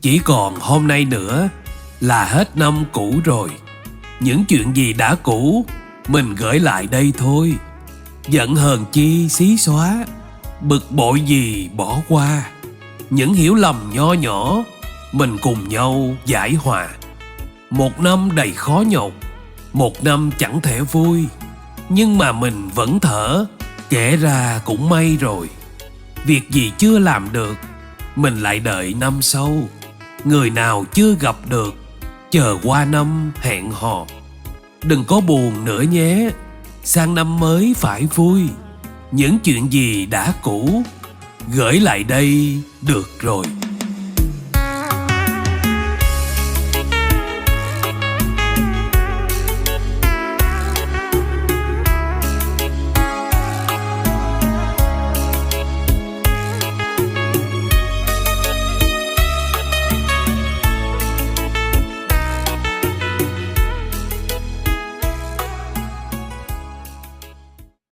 Chỉ còn hôm nay nữa là hết năm cũ rồi. Những chuyện gì đã cũ mình gửi lại đây thôi. Giận hờn chi xí xóa, bực bội gì bỏ qua. Những hiểu lầm nho nhỏ mình cùng nhau giải hòa. Một năm đầy khó nhọc, một năm chẳng thể vui, nhưng mà mình vẫn thở, kể ra cũng may rồi. Việc gì chưa làm được mình lại đợi năm sau. Người nào chưa gặp được chờ qua năm hẹn hò. Đừng có buồn nữa nhé, sang năm mới phải vui. Những chuyện gì đã cũ gửi lại đây được rồi.